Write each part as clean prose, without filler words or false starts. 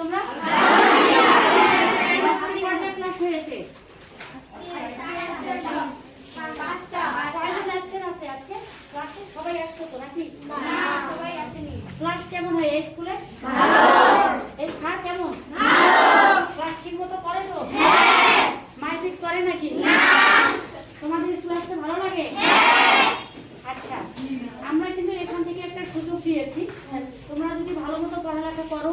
তোমরা? ক্লাস হয়েছে সবাই আসছো তো নাকি? সবাই আসেনি। ক্লাস কেমন হয় এই স্কুলে? এই স্যার কেমন? ক্লাস ঠিক মতো করে তো? মারপিট করে নাকি? তোমাদের স্কুল আসতে ভালো লাগে? আচ্ছা, আমরা কিন্তু এখান থেকে একটা সুযোগ দিয়েছি, তোমরা যদি ভালো মতো পড়ালেখা করো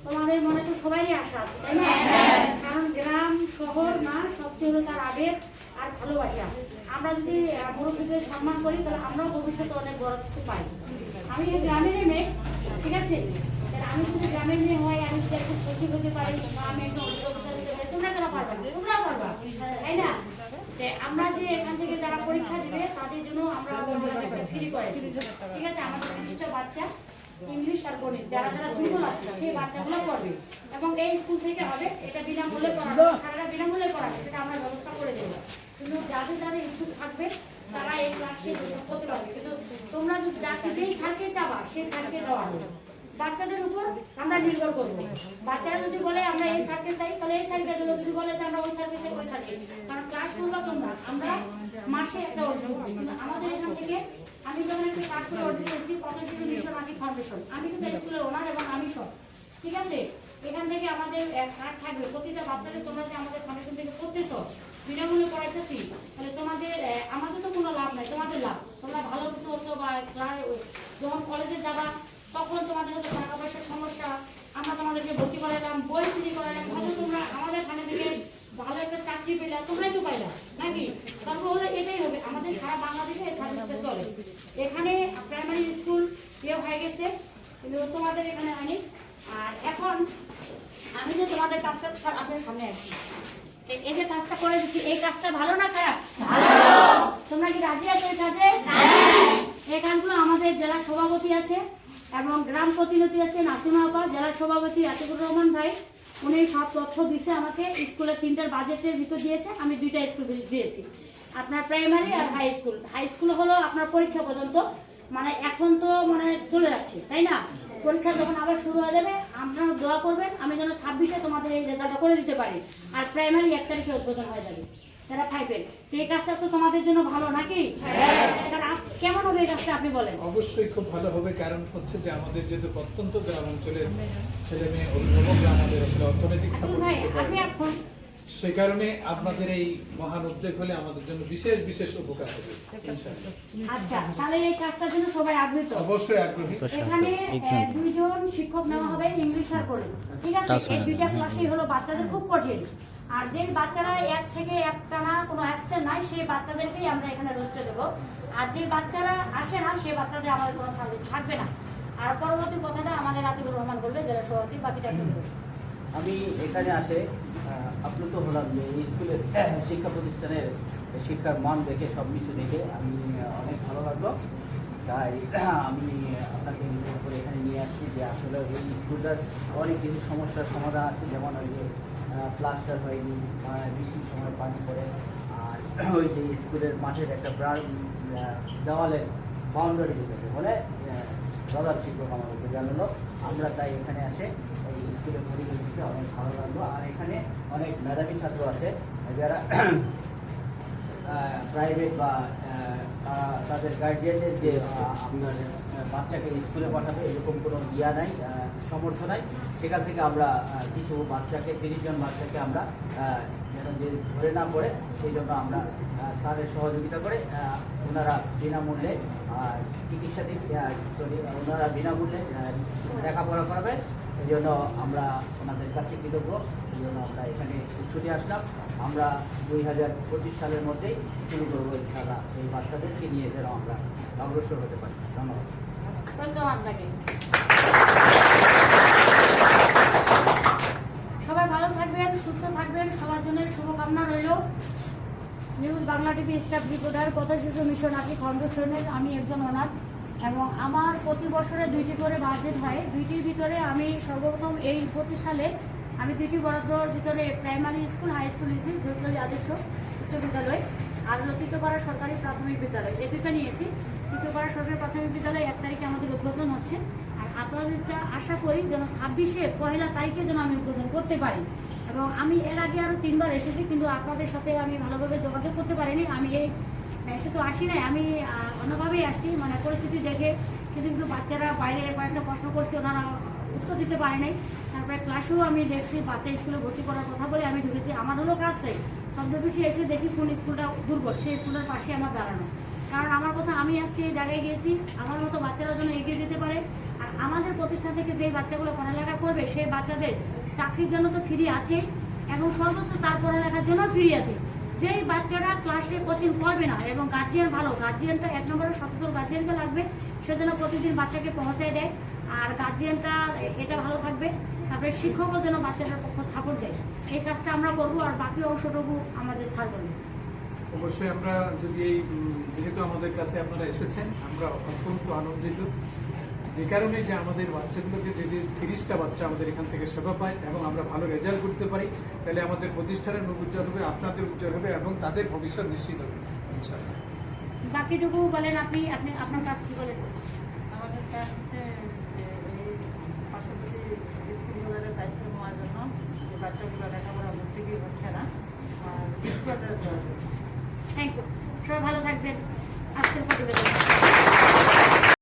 তোমাদের মনে তো সবারই আশা আছে, তাই না? কারণ গ্রাম শহর না, সবচেয়ে হলো তার আবেগ আর ভালোবাসা। আমরা যদি মুরব্বীদের সম্মান করি তাহলে আমরাও ভবিষ্যতে অনেক বড় কিছু পাই। আমি গ্রামের মেয়ে, ঠিক আছে? আমি যদি গ্রামের মেয়ে হয়, আমি যদি একটু সচিব হতে পারি বা আমি একটা অভিযোগতা দিতে পারি, তোমরা কেন পারবা? তোমরাও পারবা, তাই না? আমরা যে এখান থেকে যারা পরীক্ষা দিবে তাদের জন্য আমরা ফ্রি করেছি, ঠিক আছে? আমাদের 30টা বাচ্চা ইংলিশ আর গণিত যারা যারা দুর্বল আছে সেই বাচ্চাগুলো করবে এবং এই স্কুল থেকে হবে, এটা বিনামূল্যে করাবে, সারা বিনামূল্যে করাবে, সেটা আমরা ব্যবস্থা করে দেবো। কিন্তু যাদের যাদের ইচ্ছুক থাকবে তারা এই ক্লাসে করতে পারবে, কিন্তু তোমরা যাকে যেই স্যারকে চাবা সেই স্যারকে দেওয়া হবে। বাচ্চাদের উপর আমরা নির্ভর করবো। বাচ্চারা যদি বলে আমরা এই স্যারকে চাই তাহলে এই স্যারকে দেবো, যদি বলে যে আমরা ওই স্যারকে চাই ওই স্যারকে। কারণ ক্লাস করবা তোমরা, আমরা মাসে একটা অর্জন করি। কিন্তু আমাদের এখান থেকে আমি যখন একটা কাজ করে অর্জন করছি পতঞ্জলি মিশন আঁকি ফাউন্ডেশন, আমি কিন্তু স্কুলের ওনার এবং আমি সব, ঠিক আছে? এখান থেকে আমাদের কার্ড থাকবে, প্রতিটা বাচ্চাদের তোমরা যে আমাদের ফাউন্ডেশন থেকে করতেছ বিনামূল্যে পড়াইতেছি, তাহলে তোমাদের আমাদের তো কোনো লাভ নাই, তোমাদের লাভ। তোমরা ভালো কিছু হতো বা যখন কলেজে যাবা তখন তোমাদের হয়তো টাকা পয়সার সমস্যা, আমরা তোমাদেরকে ভর্তি করালাম, বই ফ্রি করালাম, হয়তো তোমরা আমাদের এখানে থেকে ভালো একটা চাকরি পেলা, তোমরাই তো পাইলা নাকি? তারপর হলো এটাই হবে, আমাদের সারা বাংলাদেশে এই সার্ভিসটা চলে। এখানে প্রাইমারি স্কুল ইয়ে হয়ে গেছে কিন্তু তোমাদের এখানে হয়নি। আর এখন আমি যে তোমাদের কাজটা আপনার সামনে আসছি, এই যে কাজটা করে দিচ্ছি, এই কাজটা ভালো না খারাপ? তোমরা কি রাজি আছো এই কাজে? এই কাজগুলো আমাদের জেলা সভাপতি আছে এবং গ্রাম প্রতিনিধি আছে নাসিমা আপা, জেলা সভাপতি আতিকুর রহমান ভাই, উনি সব তথ্য দিচ্ছে আমাকে। স্কুলের 3টার বাজেটের ভিতর দিয়েছে, আমি 2টা স্কুল দিয়েছি, আপনার প্রাইমারি আর হাই স্কুল। হাই স্কুল হলো আপনার পরীক্ষা পর্যন্ত, মানে এখন তো মানে চলে যাচ্ছে, তাই না? পরীক্ষা যখন আবার শুরু হয়ে যাবে আপনারা দোয়া করবেন আমি যেন 26-এ তোমাদের এই রেজাল্টটা করে দিতে পারি। আর প্রাইমারি 1 তারিখে উদ্বোধন হয়ে যাবে, তারা 5-এর। এই কাজটা তো তোমাদের জন্য ভালো নাকি? কেমন হবে এই কাজটা আপনি বলেন? অবশ্যই খুব ভালো হবে, কারণ হচ্ছে যে আমাদের যেহেতু প্রত্যন্ত গ্রাম অঞ্চলের ছেলে মেয়ে অভিভাবকরা আমাদের আসলে অর্থনৈতিক সাপোর্ট দিতে পারে, সেই কারণে আপনাদের এই মহান উদ্যোগ হলে আমাদের জন্য বিশেষ বিশেষ উপকার হবে। আচ্ছা, তাহলে এই কাজটার জন্য সবাই আগ্রহী? অবশ্যই আগ্রহী। এখানে 2 জন শিক্ষক নেওয়া হবে ইংলিশ আর গণিত, ঠিক আছে? এই 2টা ক্লাসই হলো বাচ্চাদের খুব কঠিন, আর যে বাচ্চারা 1 থেকে 1 টানা কোনো অ্যাবসেন্ট নাই সেই বাচ্চাদেরকেই আমরা এখানে রোস্টে দেবো। আর যে বাচ্চারা আসে না সেই বাচ্চাদের আমাদের কোনো সার্ভিস থাকবে না। আর পরবর্তী কথাটা আমাদের আতিকুর রহমান বলবে, জেলা সভাপতি, বাকিটা করবে। আমি এখানে আসে আপ্লুত হলাম যে এই স্কুলের শিক্ষা প্রতিষ্ঠানের শিক্ষার মান দেখে সব কিছু দেখে আমি অনেক ভালো লাগলো। তাই আমি আপনাকে নির্ভর করে এখানে নিয়ে আসছি যে আসলে এই স্কুলটার অনেক কিছু সমস্যার সমাধান আছে, যেমন ওই যে প্লাস্টার হয়নি, বৃষ্টির সময় পানি পড়ে, আর ওই যে স্কুলের মাঠের একটা দেওয়ালের বাউন্ডারি দিতেছে বলে প্রধান শিক্ষক আমাদেরকে জানালো। আমরা তাই এখানে আসে এই স্কুলের পরিবেশ দিতে অনেক ভালো লাগলো। আর এখানে অনেক মেধাবী ছাত্র আছে যারা প্রাইভেট বা তাদের গার্জিয়ানের যে আপনার বাচ্চাকে স্কুলে পাঠাবে এরকম কোনো ইয়া নাই, সমর্থ নাই। সেখান থেকে আমরা কিছু বাচ্চাকে 30 জন বাচ্চাকে আমরা যেন যে ধরে না পড়ে সেই জন্য আমরা স্যারের সহযোগিতা করে ওনারা বিনামূল্যে চিকিৎসা ওনারা বিনামূল্যে লেখাপড়া করাবেন। এই জন্য আমরা ওনাদের কাছে কৃতজ্ঞ। এই জন্য আমরা এখানে ছুটে আসলাম। আমরা 2025 সালের মধ্যেই শুরু করবো খেলা এই বাচ্চাদেরকে নিয়ে যেন আমরা অগ্রসর হতে পারি। ধন্যবাদ। সবাই ভালো থাকবেন, সুস্থ থাকবেন, সবার জন্য শুভকামনা রইল। News Bangla TV staff reporter পথশিশু মিশন আঁকি ফাউন্ডেশনের আমি একজন ওনার, এবং আমার প্রতি বছরে 2টি করে বাজেট হয়। 2টির ভিতরে আমি সর্বপ্রথম এই 25 সালে আমি 2টি বরাদ্দর ভিতরে প্রাইমারি স্কুল, হাই স্কুল নিয়েছি, জোরচলি আদর্শ উচ্চ বিদ্যালয় আর লতিতপাড়া সরকারি প্রাথমিক বিদ্যালয়, এই 2টা নিয়েছি। তৃতীয়পাড়া সরকারি প্রাথমিক বিদ্যালয় 1 তারিখে আমাদের উদ্বোধন হচ্ছে। আর আপনাদেরটা আশা করি যেন 26-এ পহেলা তারিখে যেন আমি উদ্বোধন করতে পারি। এবং আমি এর আগে আরও 3বার এসেছি, কিন্তু আপনাদের সাথে আমি ভালোভাবে যোগাযোগ করতে পারিনি। আমি এই এসে তো আসি নাই, আমি অন্যভাবেই আসি, মানে পরিস্থিতি দেখে। কিন্তু বাচ্চারা বাইরে কয়েকটা প্রশ্ন করছে, ওনারা উত্তর দিতে পারে নাই। তারপরে ক্লাসেও আমি দেখছি বাচ্চা স্কুলে ভর্তি করার কথা বলে আমি ঢুকেছি। আমার হলো কাজ তাই ছদ্মবেশী এসে দেখি কোন স্কুলটা দুর্বল, সেই স্কুলের পাশে আমার দাঁড়ানো। কারণ আমার কথা, আমি আজকে এই জায়গায় গিয়েছি আমার মতো বাচ্চারা যেন এগিয়ে যেতে পারে। আর আমাদের প্রতিষ্ঠান থেকে যে বাচ্চাগুলো পড়ালেখা করবে সেই বাচ্চাদের চাকরির জন্য তো ফ্রি আছে, এবং সর্বোচ্চ তার পড়ালেখার জন্য ফ্রি আছে। যেই বাচ্চারা ক্লাসে কোচিং করবে না এবং গার্জিয়ান ভালো, গার্জিয়ানটা 1 নম্বরে সচেতন গার্জিয়ানকে লাগবে, সেজন্য প্রতিদিন বাচ্চাকে পৌঁছায় দেয়। আর গার্জিয়ানটা এটা ভালো থাকবে, তারপরে শিক্ষকও যেন বাচ্চাটার পক্ষ সাপোর্ট দেয়। এই কাজটা আমরা করবো, আর বাকি অংশটুকু আমাদের স্যার করবে। অবশ্যই আমরা যদি এই যেহেতু আমাদের কাছে আপনারা এসেছেন, আমরা অত্যন্ত আনন্দিত, যে কারণে যে আমাদের বাচ্চাগুলোকে যদি 30টা বাচ্চা আমাদের এখান থেকে সেবা পায় এবং আমরা ভালো রেজাল্ট করতে পারি, তাহলে আমাদের প্রতিষ্ঠানের মুখ উজ্জ্বল হবে, আপনাদের উজ্জ্বল হবে এবং তাদের ভবিষ্যৎ নিশ্চিত হবে ইনশাআল্লাহ। বাকিটুকু বলেন আপনি, আপনার কাজ কি বলেন? আমাদের কাজ হচ্ছে যে এই পার্শ্ববর্তী স্কুলগুলোর দায়িত্ব নেওয়ার জন্য যে বাচ্চাগুলো লেখাপড়া হচ্ছে কি হচ্ছে না, আর স্কুলের থ্যাংক ইউ, সবাই ভালো থাকবেন। আজকের প্রতিবেদন